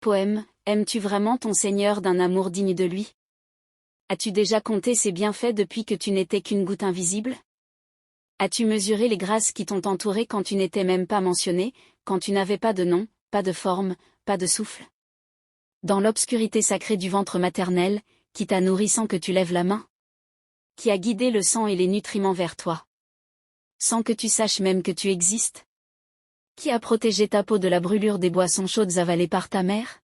Poème, aimes-tu vraiment ton Seigneur d'un amour digne de lui? As-tu déjà compté ses bienfaits depuis que tu n'étais qu'une goutte invisible? As-tu mesuré les grâces qui t'ont entouré quand tu n'étais même pas mentionné, quand tu n'avais pas de nom, pas de forme, pas de souffle? Dans l'obscurité sacrée du ventre maternel, qui t'a nourri sans que tu lèves la main? Qui a guidé le sang et les nutriments vers toi? Sans que tu saches même que tu existes? Qui a protégé ta peau de la brûlure des boissons chaudes avalées par ta mère?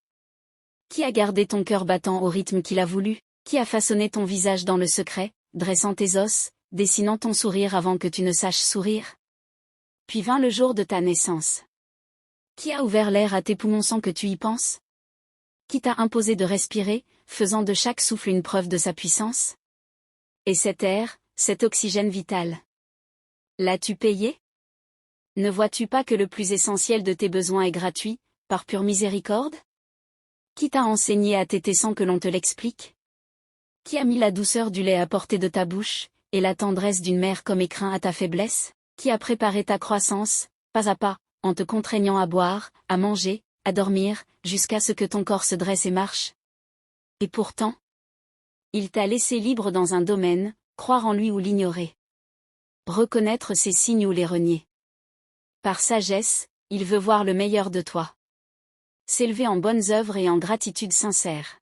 Qui a gardé ton cœur battant au rythme qu'il a voulu? Qui a façonné ton visage dans le secret, dressant tes os, dessinant ton sourire avant que tu ne saches sourire? Puis vint le jour de ta naissance. Qui a ouvert l'air à tes poumons sans que tu y penses? Qui t'a imposé de respirer, faisant de chaque souffle une preuve de sa puissance? Et cet air, cet oxygène vital, l'as-tu payé? Ne vois-tu pas que le plus essentiel de tes besoins est gratuit, par pure miséricorde? Qui t'a enseigné à téter sans que l'on te l'explique? Qui a mis la douceur du lait à portée de ta bouche, et la tendresse d'une mère comme écrin à ta faiblesse? Qui a préparé ta croissance, pas à pas, en te contraignant à boire, à manger, à dormir, jusqu'à ce que ton corps se dresse et marche? Et pourtant, il t'a laissé libre dans un domaine, croire en lui ou l'ignorer. Reconnaître ses signes ou les renier. Par sagesse, il veut voir le meilleur de toi. S'élever en bonnes œuvres et en gratitude sincère.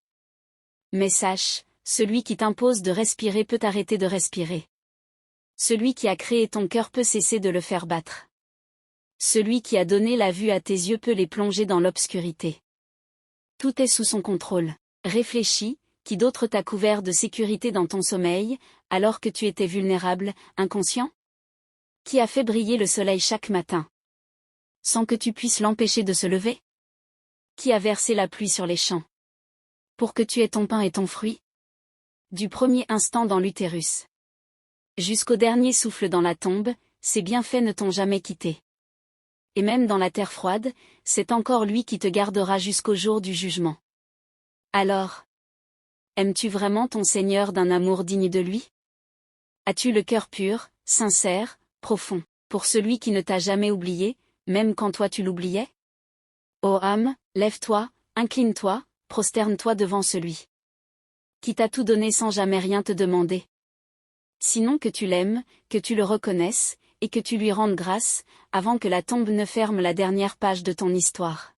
Mais sache, celui qui t'impose de respirer peut arrêter de respirer. Celui qui a créé ton cœur peut cesser de le faire battre. Celui qui a donné la vue à tes yeux peut les plonger dans l'obscurité. Tout est sous son contrôle. Réfléchis, qui d'autre t'a couvert de sécurité dans ton sommeil, alors que tu étais vulnérable, inconscient? Qui a fait briller le soleil chaque matin, sans que tu puisses l'empêcher de se lever? Qui a versé la pluie sur les champs, pour que tu aies ton pain et ton fruit? Du premier instant dans l'utérus, jusqu'au dernier souffle dans la tombe, ses bienfaits ne t'ont jamais quitté. Et même dans la terre froide, c'est encore lui qui te gardera jusqu'au jour du jugement. Alors, aimes-tu vraiment ton Seigneur d'un amour digne de lui? As-tu le cœur pur, sincère, profond, pour celui qui ne t'a jamais oublié, même quand toi tu l'oubliais? Ô âme, lève-toi, incline-toi, prosterne-toi devant celui qui t'a tout donné sans jamais rien te demander. Sinon que tu l'aimes, que tu le reconnaisses, et que tu lui rendes grâce, avant que la tombe ne ferme la dernière page de ton histoire.